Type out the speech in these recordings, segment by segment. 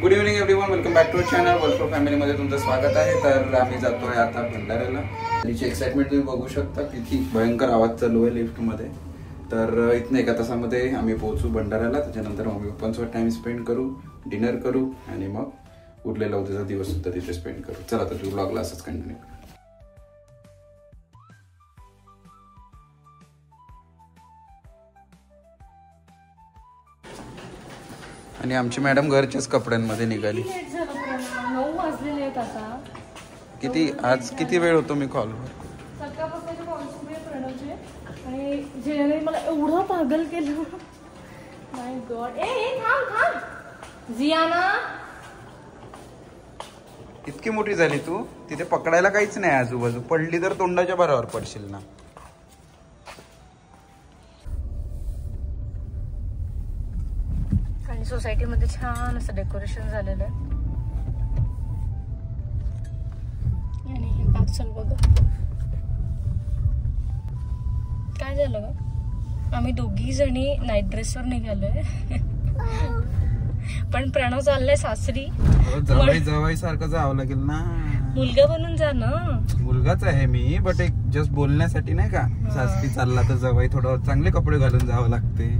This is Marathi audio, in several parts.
Good evening everyone, welcome back to channel world फॅमिलीमध्ये तुमचं स्वागत आहे. तर आम्ही जातोय आता भंडाऱ्याला. तिची एक्साइटमेंट तुम्ही बघू शकता, किती भयंकर आवाज चालू आहे लिफ्टमध्ये. तर इथनं एका तासामध्ये आम्ही पोहोचू भंडाऱ्याला. त्याच्यानंतर मम्मी पप्पांसोबत टाइम स्पेंड करू, डिनर करू आणि मग उरलेला उद्याचा दिवस सुद्धा तिथे स्पेंड करू. चला तर तू ब्लॉगला असंच कंटिन्यू करू. आणि आमची मॅडम घरच्याच कपड्यांमध्ये निघाली. 9 वाजलेले आहेत आता. आज किती वेळ होतो मी कॉलवर? सकाळपासून कॉल सुरू आहे प्रणवचे आणि जेने मला एवढं पागल केलं. माय गॉड. ए थांब जियाना, इतकी मोठी झाली तू, तिथे पकडायला काहीच नाही आजूबाजू. पडली तर तोंडाच्या बरोबर पडशील ना. आणि सोसायटीमध्ये छान असं डेकोरेशन झालेलं आहे. आणि हे पार्सल बघा काय झालं ग. आम्ही दोघी जणी नाईट ड्रेसवर निघालोय. पण प्रणव चाललाय सासरी. जवाई सारखं जावं लागेल ना. मुलगा बनून जा ना. मुलगाच आहे मी, बट एक जस्ट बोलण्यासाठी नाही का. सासरी चालला तर जवाई थोडं चांगले कपडे घालून जावं लागते.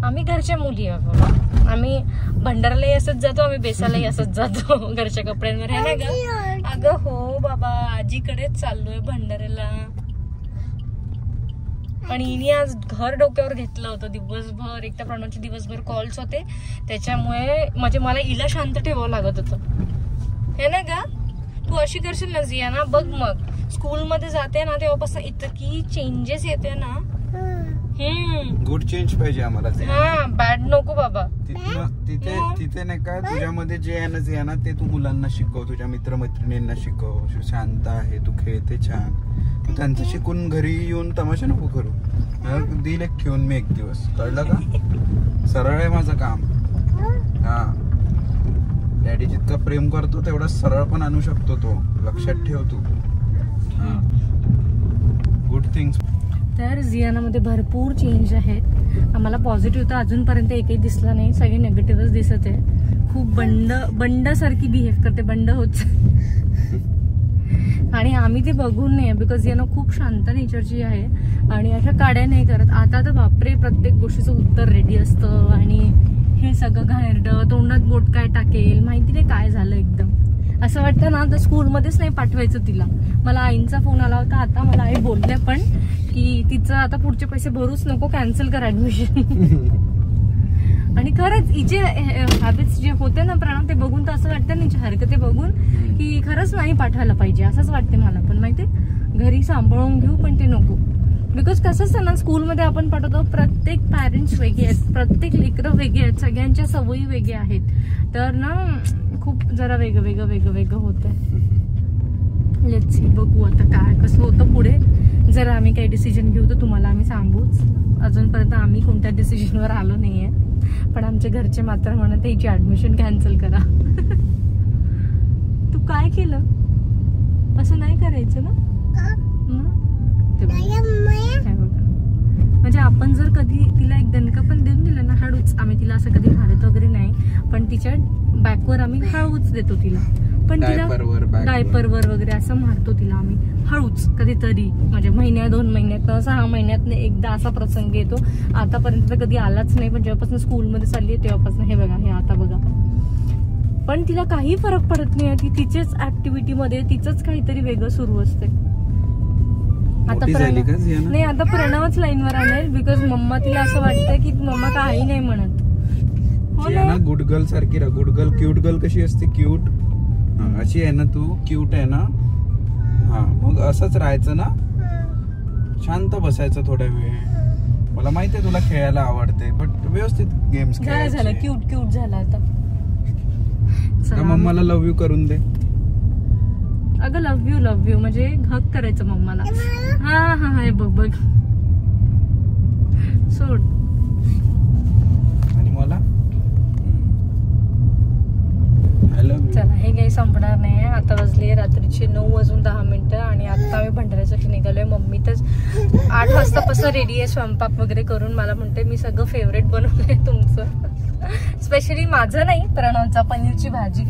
आम्ही घरच्या मुली आहे बाबा. आम्ही भंडारालाही असंच जातो, आम्ही बेसालाही असंच जातो घरच्या कपड्यांवर, आहे ना ग. अगं हो बाबा, आजीकडेच चाललोय भंडाऱ्याला. आणि हिने आज घर डोक्यावर घेतलं होतं दिवसभर. एक तर प्रणवचे दिवसभर कॉल्स होते, त्याच्यामुळे म्हणजे मला हिला शांत ठेवावं लागत होतं, हे ना ग. तू अशी करशील ना जिया ना, बघ मग स्कूलमध्ये जाते ना तेव्हापासून इतकी चेंजेस येते ना. गुड चेंज पाहिजे आम्हाला. हा, बॅड नको बाबा. तिथे नाही का, तुझ्यामध्ये जे आहे ना ते तू मुलांना शिकव, तुझ्या मित्रमैत्रिणींना शिकव. शांत आहे तू, खेळते छान. तू त्यांचं शिकून घरी येऊन तमाशा नको करू. दिल एक ठेवून मी एक दिवस, कळलं का. सरळ आहे माझं काम. हा, डॅडी जितका प्रेम करतो तेवढा सरळ पण आणू शकतो तो, लक्षात ठेव तू. Good things. तर जियानामध्ये भरपूर चेंज आहेत. आम्हाला पॉझिटिव्ह तर अजूनपर्यंत एकही दिसला नाही, सगळे नेगेटिव्हच दिसत आहे. खूप बंडासारखी बिहेव करते, बंड होत. आणि आम्ही ते बघून नाही, बिकॉज जियाना खूप शांत नेचरची आहे आणि अशा काड्या नाही करत. आता तर बापरे, प्रत्येक गोष्टीचं उत्तर रेडी असतं. आणि हे सगळं घाणेरडं, तोंडात बोट काय टाकेल माहिती नाही काय झालं. एकदम असं वाटतं ना तर स्कूलमध्येच नाही पाठवायचं तिला. मला आईंचा फोन आला होता आता, मला आई बोलले पण की तिचं आता पुढचे पैसे भरूच नको, कॅन्सल कर ऍडमिशन. आणि खरंच हिचे हॅबिट्स जे होते ना प्रणव, ते बघून तर असं वाटतं, हिची हरकते बघून की खरंच नाही पाठवायला पाहिजे असंच वाटते मला पण. माहितीये, घरी सांभाळून घेऊ पण ते नको. बिकॉज कसं असतं ना, स्कूलमध्ये आपण पाठवतो, प्रत्येक पॅरेंट्स वेगळे आहेत, प्रत्येक लेकरं वेगळे आहेत, सगळ्यांच्या सवयी वेगळ्या आहेत. तर ना खूप जरा वेगळं होतंय. लेट्स सी, बघू आता काय कसं होतं पुढे. जर आम्ही काही डिसिजन घेऊ तर तुम्हाला आम्ही सांगूच. अजूनपर्यंत आम्ही कोणत्या डिसिजनवर आलो नाहीये, पण आमच्या घरचे मात्र म्हणत हिची ऍडमिशन कॅन्सल करा. तू काय केलं? असं नाही करायचं ना. म्हणजे आपण जर कधी तिला एक दणका पण देऊन दिला ना हळूच, आम्ही तिला असं कधी मारत वगैरे नाही, पण तिच्या बॅकवर आम्ही हळूच देतो तिला. पण तिला डायपरवर वगैरे असं मारतो तिला आम्ही हळूच कधीतरी. म्हणजे 1-2 महिन्यात, 6 महिन्यात एकदा असा प्रसंग येतो. आतापर्यंत तर कधी आलाच नाही, पण जेव्हापासून स्कूलमध्ये चालली आहे तेव्हापासून हे बघा, हे आता बघा. पण तिला काही फरक पडत नाही. ती तिचेच ऍक्टिव्हिटीमध्ये तिचंच काहीतरी वेगळं सुरू असते. आता नाही, आता प्रणवच लाईनवर आणेल, बिकॉज मम्मा तिला असं वाटतं की मम्मा काही नाही म्हणत. हो ना, गुड गर्ल सारखी राहा. गुड गर्ल, क्यूट गर्ल कशी असते, क्यूट अशी आहे ना तू, क्यूट आहे ना. हा, मग असंच राहायचं ना, शांत बसायचं थोड्या वेळ. मला माहिती आहे तुला खेळायला आवडते, बट व्यवस्थित गेम्स खेळायचे. झालं क्यूट झाला आता. मम्माला लव्ह यू करून दे. अगं लव्ह यू म्हणजे हक करायचं मम्माला. हा, हे बघ सोड. आणि मला चला, हे काही संपणार नाही. आता वाजले रात्रीचे 9:10 आणि आता आम्ही भंडाऱ्यासाठी निघालोय. मम्मी तर 8 वाजतापासून रेडी आहे स्वयंपाक वगैरे करून. मला म्हणते मी सगळं फेवरेट बनवलंय तुमचं. स्पेशली माझं नाही, प्रणवचा पनीरची भाजी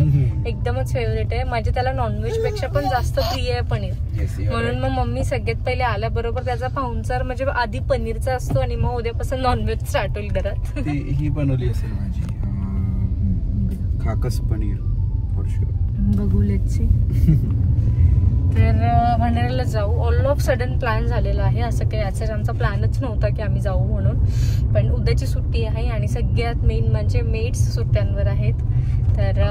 एकदमच फेवरेट आहे. म्हणजे त्याला नॉनव्हेज पेक्षा पण जास्त प्रिय आहे पनीर. म्हणून मग मम्मी सगळ्यात पहिले आल्याबरोबर त्याचा पाहुणचार म्हणजे आधी पनीरचा असतो आणि मग उद्यापासून नॉनव्हेज स्टार्ट होईल घरात. ही बनवली असेल माझी खाकस पनीर बघूलेची. तर भंडाऱ्याला जाऊ. ऑल ऑफ सडन प्लॅन झालेला आहे. असं काही याचा आमचा प्लॅनच नव्हता की आम्ही जाऊ म्हणून. पण उद्याची सुट्टी आहे आणि सगळ्यात मेन म्हणजे मेड्स सुट्ट्यांवर आहेत. तर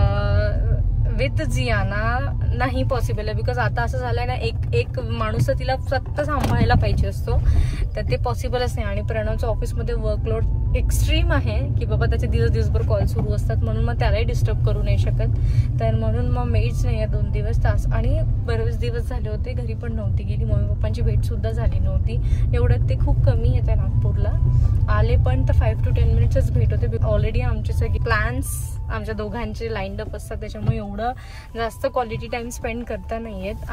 विथ जियाना नाही पॉसिबल आहे. बिकॉज आता असं झालंय ना, एक माणूस तिला फक्त सांभाळायला पाहिजे असतो, तर ते पॉसिबलच नाही. आणि प्रणवचं ऑफिसमध्ये वर्कलोड एक्स्ट्रीम आहे की बाबा त्याचे दिवसभर कॉल सुरू असतात, म्हणून मग त्यालाही डिस्टर्ब करू नाही शकत. तर म्हणून मग मेड्स नाही आहे 2 दिवस तास. आणि बरेच दिवस झाले होते घरी पण नव्हती गेली. मम्मी पप्पांची भेट सुद्धा झाली नव्हती. एवढ्यात ते खूप कमी येते नागपूरला. आले पण तर 5 to 10 मिनिट्सच भेट होते. ऑलरेडी आमचे सगळे प्लॅन्स आमच्या दोघांचे लाईन्ड अप असतात, त्याच्यामुळे एवढं जास्त क्वालिटी टाइम स्पेंड करता नाही येत.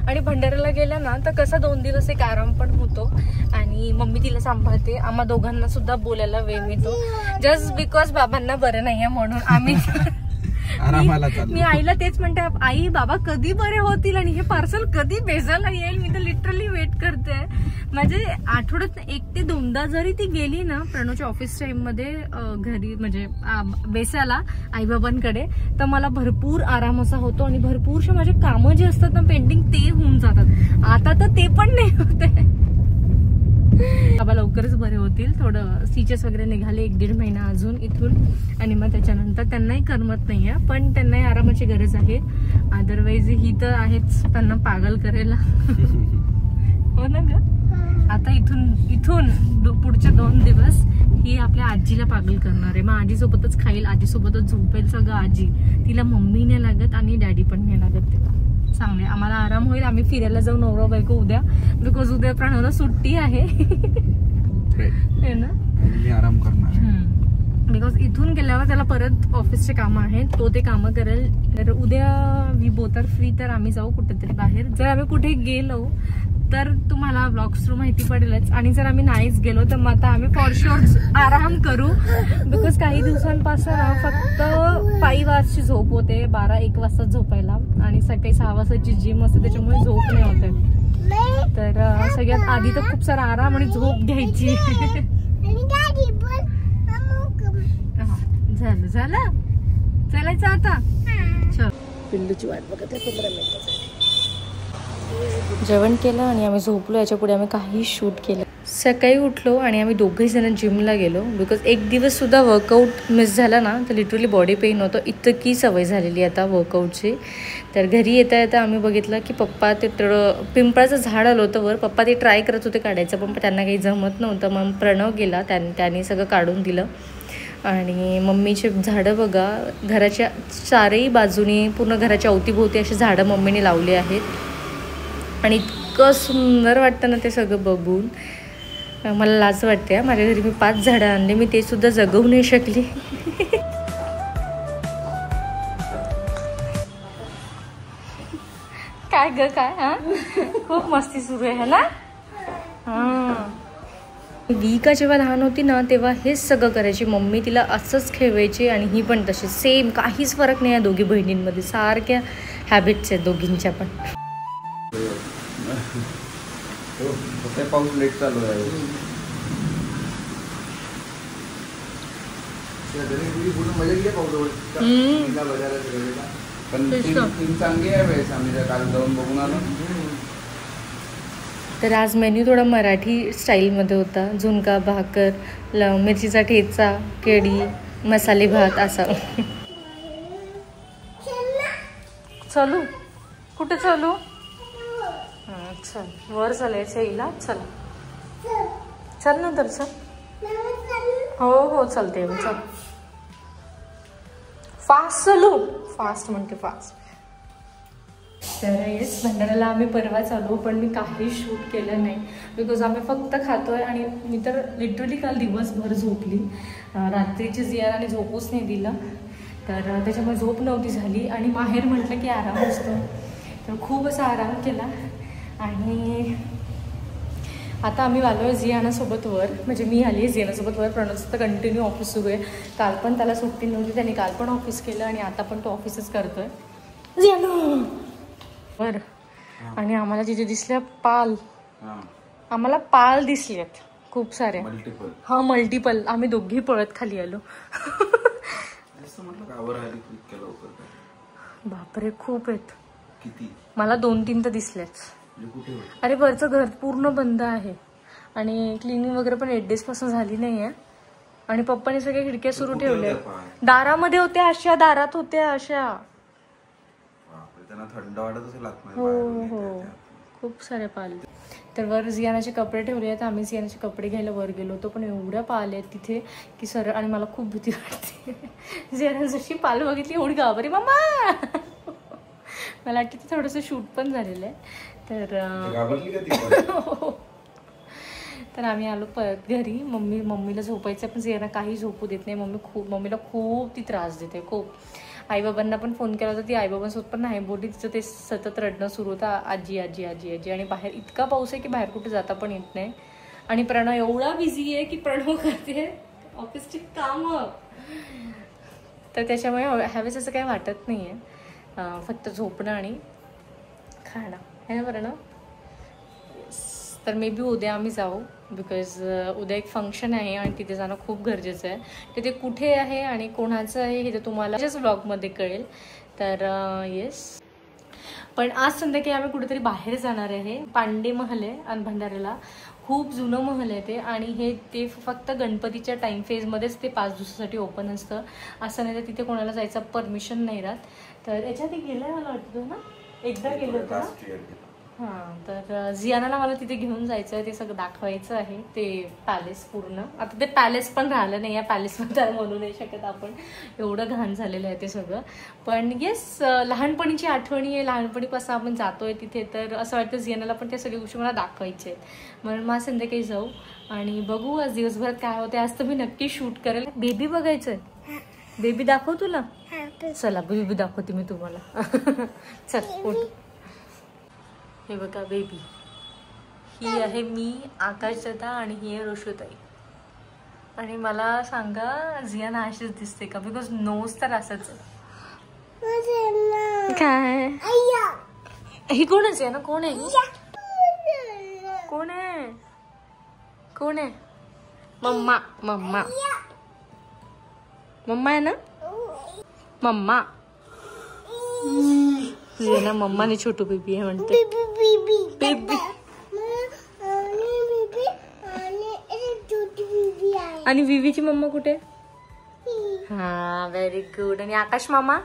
आणि भंडाऱ्याला गेल्या ना तर कसा 2 दिवस एक आराम पण होतो आणि मम्मी तिला सांभाळते. आम्हा दोघांना सुद्धा बोलायला वेळ मिळतो. जस्ट बिकॉज बाबांना बरं नाहीये म्हणून आम्ही मी आईला तेच म्हणते, आई बाबा कधी बरे होतील आणि हे पार्सल कधी बेसायला येईल. मी तर लिटरली वेट करते. म्हणजे आठवड्यात 1 ते 2दा जरी ती गेली ना प्रणवच्या ऑफिस टाइम मध्ये घरी म्हणजे बेसायला आई बाबांकडे, तर मला भरपूर आराम असा होतो आणि भरपूरशे माझे कामं जे असतात ना पेंडिंग ते होऊन जातात. आता तर ते पण नाही होते. बाबा लवकरच बरे होतील. थोडं स्टिचेस वगैरे निघाले 1-1.5 महिना अजून इथून आणि मग त्याच्यानंतर त्यांनाही करमत नाहीये, पण त्यांनाही आरामाची गरज आहे. अदरवाईज ही तर आहेच त्यांना पागल करायला. हो ना ग. आता इथून पुढचे 2 दिवस ही आपल्या आजीला पागल करणार आहे. मग आजीसोबतच खाईल, आजीसोबतच झोपेल सगळं. आजी तिला मम्मी नाही लागत आणि डॅडी पण नाही लागत तिला. चांगले आम्हाला आराम होईल. आम्ही फिरायला जाऊ नवरा बायको उद्या, बिकॉज उद्या प्रणवला सुट्टी आहे ना. मी आराम करणार बिकॉज इथून गेल्यावर त्याला परत ऑफिसचे कामं आहेत, तो ते कामं करेल. तर उद्या वी बोथ आर फ्री, तर आम्ही जाऊ कुठेतरी बाहेर. जर आम्ही कुठे गेलो तर तुम्हाला ब्लॉग्स थ्रू माहिती पडेलच. आणि जर आम्ही नाहीच गेलो तर मग आता आम्ही फॉर शुअर आराम करू. बिकॉज काही दिवसांपासून फक्त 5 आवर्सची झोप होते, 12-1 वाजता झोपायला आणि सकाळी 6 वाजताची जिम असते, त्याच्यामुळे झोप नाही होते. तर सगळ्यात आधी तर खूप सारा आराम आणि झोप घ्यायची. झालं चालायचं आता. चल पिल्लूची वाट बघत आहे 15 मिनिटासाठी. जेवण केलं आणि आम्ही झोपलो. याच्या पुढे आम्ही काही शूट केलं. सकाळी उठलो आणि आम्ही दोघंही जण जिमला गेलो. बिकॉज 1 दिवस सुद्धा वर्कआउट मिस झाला ना तर लिटरली बॉडी पेन होतं. इतकी सवय झालेली आता वर्कआउटची. तर घरी येता येता आम्ही बघितलं की पप्पा ते पिंपळाचं झाड आलं होतं वर. पप्पा ते ट्राय करत होते काढायचं, पण त्यांना काही जमत नव्हतं. मग प्रणव गेला, त्यांनी सगळं काढून दिलं. आणि मम्मीचे झाडं बघा, घराच्या 4ही बाजूनी पूर्ण घराच्या अवतीभोवती अशी झाडं मम्मीने लावली आहेत. आणि इतकं सुंदर वाटतं ना ते सगळं बघून. मला लाज वाटते. माझ्या घरी मी 5 झाडं आणले, मी ते सुद्धा जगवू नाही शकली. काय ग काय. हा खूप मस्ती सुरू आहे ना. विका जेव्हा लहान होती ना तेव्हा हेच सगळं करायची मम्मी. तिला असंच खेळवायची आणि ही पण तशी सेम. काहीच फरक नाही आहे दोघी बहिणींमध्ये. सारख्या हॅबिट्स आहेत दोघींच्या पण. पाऊस लेट चालू आहे. पण टीम चांगली आहे वेळेस. आम्ही काल जाऊन बघून आलो. तर आज मेन्यू थोडा मराठी स्टाईलमध्ये होता. झुणका भाकर, मिरचीचा ठेचा, केळी, मसाले भात असा. चालू कुठे चालू. चल वर चालायचं हिला. चल ना तर चल. हो चलते चल. फास्ट चालू. फास्ट म्हणते फास्ट. तर येस भंडाऱ्याला आम्ही परवा चालू, पण मी काही शूट केलं नाही बिकॉज आम्ही फक्त खातोय. आणि मी तर लिटरली काल दिवसभर झोपली. रात्रीची जियाराने झोपूच नाही दिलं, तर त्याच्यामुळे झोप नव्हती झाली. आणि माहेर म्हटलं की आराम असतो, तर खूप असा आराम केला. आणि आता आम्ही आलोय झियानासोबत वर, म्हणजे मी आली आहे झियानासोबत वर. प्रणवचं तर कंटिन्यू ऑफिस सुरू आहे. काल पण त्याला सुट्टी नव्हती, त्याने काल पण ऑफिस केलं आणि आता पण तो ऑफिसच करतोय. झियाना वर. आणि आम्हाला तिथे दिसल्या पाल, आम्हाला पाल दिसल्यात खूप साऱ्या. हा मल्टिपल. आम्ही दोघी पळत खाली आलो. बापरे खूप आहेत. मला 2-3 तर दिसल्याच. अरे वरचं घर पूर्ण बंद आहे आणि क्लिनिंग वगैरे पण 8 days पासून झाली नाहीये. आणि पप्पाने सगळ्या खिडक्या सुरू ठेवल्या. दारामध्ये होत्या अशा, दारात होत्या अशा. थंड वाटत असेल. हो हो खूप सारे पाल. तर वर झियानाचे कपडे ठेवले आहेत. आम्ही झियानाचे कपडे घ्यायला वर गेलो होतो, पण एवढ्या पाल आहेत तिथे की सरळ. आणि मला खूप भीती वाटते. झियाना जशी पाल बघितली एवढी घाबरली मम्मा. मला वाटतं ते थोडंसं शूट पण झालेलं आहे. तर तर आम्ही आलो परत घरी. मम्मीला झोपायचं पण झियाना काही झोपू देत नाही. मम्मीला खूप ती त्रास देते खूप. आईबाबांना पण फोन केला होता, ती आईबाबांसोबत पण नाही बोलली. तिचं ते सतत रडणं सुरू होतं, आजी आजी आजी आजी. आणि बाहेर इतका पाऊस आहे की बाहेर कुठे जाता पण येत नाही. आणि प्रणव एवढा बिझी आहे की प्रणव करते ऑफिसची कामं. तर त्याच्यामुळे ह्यावेळेस असं काही वाटत नाही आहे, फक्त झोपणं आणि खाणं आहे ना प्रणव. तर मे बी उद्या आम्ही जाऊ, बिकॉज उद्या एक फंक्शन आहे आणि तिथे जाणं खूप गरजेचं आहे. तिथे कुठे आहे आणि कोणाचं आहे हे तर तुम्हाला त्याच्याच ब्लॉगमध्ये कळेल. तर येस. पण आज संध्याकाळी आम्ही कुठेतरी बाहेर जाणार आहे. पांडे महल आहे आणि भंडाऱ्याला. खूप जुनं महल आहे ते. आणि ते फक्त गणपतीच्या टाईम फेजमध्येच ते 5 दिवसासाठी ओपन असतं. असं नाही तर तिथे कोणाला जायचं परमिशन नाही राहत. तर याच्या आधी गेलं मला वाटतं ना, एकदा गेलं होतं ना. हां. तर झियानाला मला तिथे घेऊन जायचं आहे, ते सगळं दाखवायचं आहे. ते पॅलेस पूर्ण. आता ते पॅलेस पण राहिलं नाही आहे. पॅलेसमध्ये म्हणू नाही शकत आपण, एवढं घाण झालेलं आहे ते सगळं. पण येस, लहानपणीची आठवणी आहे. लहानपणीपासून आपण जातोय तिथे, तर असं वाटतं झियानाला पण त्या सगळ्या गोष्टी मला दाखवायचे आहेत. म्हणून मग संध्याकाळी जाऊ आणि बघू आज दिवसभरात काय होते. आज तर मी नक्की शूट करेल. बेबी बघायचंय. बेबी दाखव तुला. चला बेबी दाखवते मी तुम्हाला. चल उठ. हे बघा बेबी. ही आहे मी, आकाशदादा, आणि ही आहे ऋषुताई. आणि मला सांगा झियाना अशीच दिसते का? बिकॉज नोज तर असंच आहे. काय ही कोणच आहे ना? कोण आहे? कोण आहे? कोण आहे? मम्मा. मम्मा मम्मा आहे ना? मम्मा. ना मम्मा ने छोटू बेबी है म्हणते. बेबी आणि विवीची मम्मा कुठे? हा व्हेरी गुड. आणि आकाश मामा?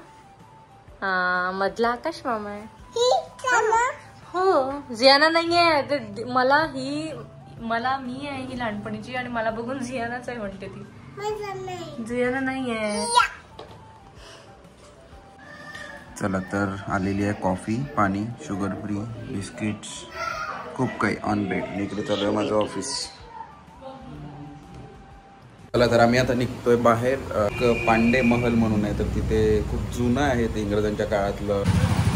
हा मधला आकाश मामा आहे. हो. झियाना नाहीये. मला मी आहे ही लहानपणीची, आणि मला बघून झियानाच आहे म्हणते ती. झियाना नाहीये. चला तर आलेली आहे कॉफी, पाणी, शुगर फ्री, बिस्किट्स, खूप काही ऑन बेड. इकडे चालू आहे माझं ऑफिस. चला तर आम्ही आता निघतोय बाहेर. पांडे महल म्हणून आहे, तर तिथे खूप जुनं आहे ते, इंग्रजांच्या काळातलं.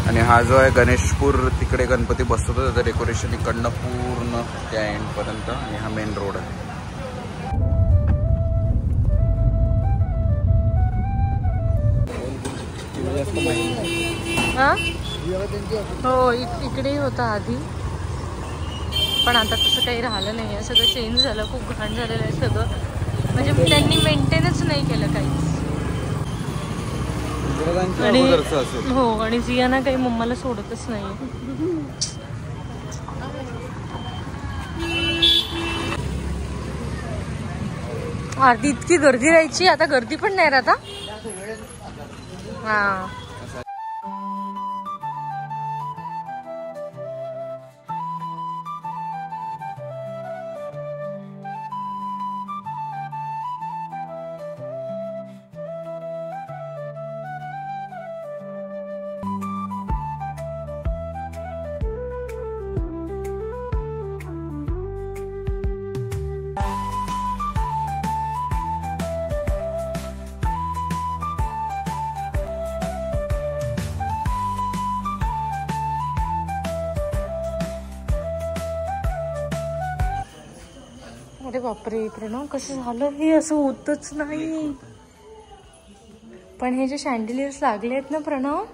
आणि हा जो आहे गणेशपूर, तिकडे गणपती बसतो, त्याचं डेकोरेशन इकडनं पूर्ण त्या एंडपर्यंत. आणि हा मेन रोड आहे. हो इकडेही होता आधी, पण आता तसं काही राहिलं नाही आहे. सगळं चेंज झालं, खूप घाण झालेलं आहे सगळं. म्हणजे त्यांनी मेंटेनच नाही केलं काहीच. आणि हो, आणि झियाना काही मम्माला सोडतच नाही. आधी इतकी गर्दी राहायची, आता गर्दी पण नाही राहता. हा अरे बापरे प्रणव, कसं झालं हे? असं होतच नाही. पण हे जे शँडलियर्स लागले आहेत ना प्रणव,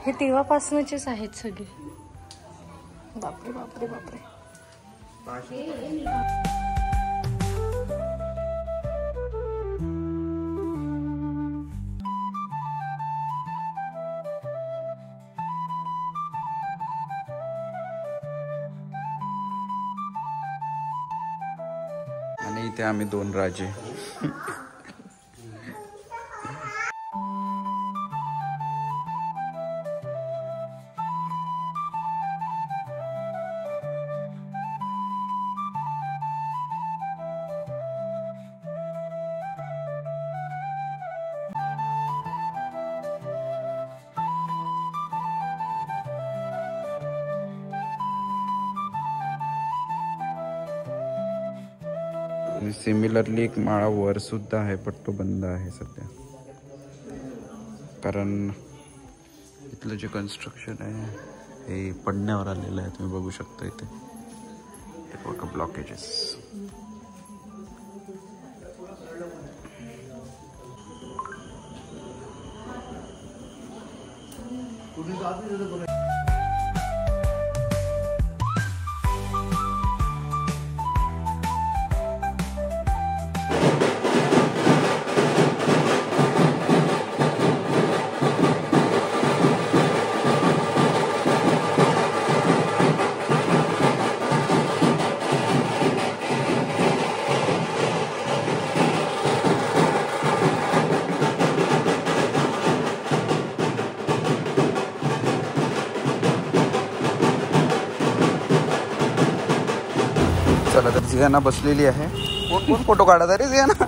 हे तेव्हापासूनचेच आहेत सगळे. बापरे बापरे बापरे. आणि इथे आम्ही 2 राजे. सिमिलरली एक माळा वर सुद्धा आहे, पण तो बंद आहे सध्या, कारण इथलं जे कन्स्ट्रक्शन आहे हे पडण्यावर आलेलं आहे. तुम्ही बघू शकता इथे हे बघा ब्लॉकेजेस. चला तर जियाना बसलेली आहे. कोण कोण फोटो काढत आहे रे जियाना?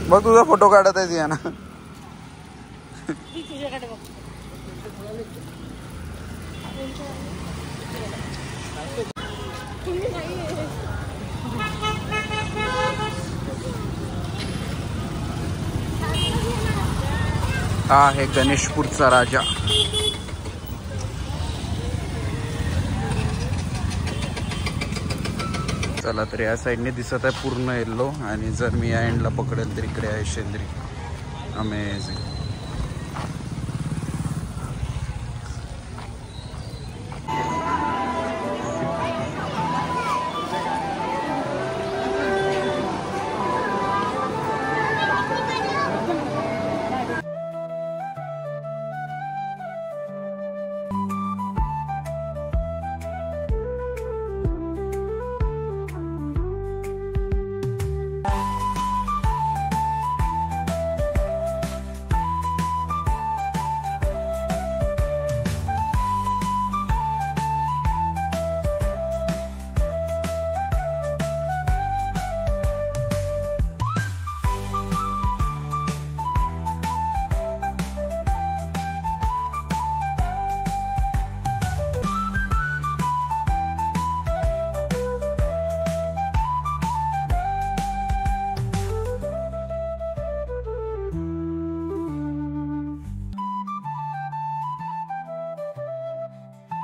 बघ तुझा फोटो काढत आहे जियाना. हा आहे गणेशपूरचा राजा. चला तर या साईडने दिसत आहे पूर्ण येल्लो, आणि जर मी या एंडला पकडेल तर इकडे आहे शेंद्री. अमेझिंग.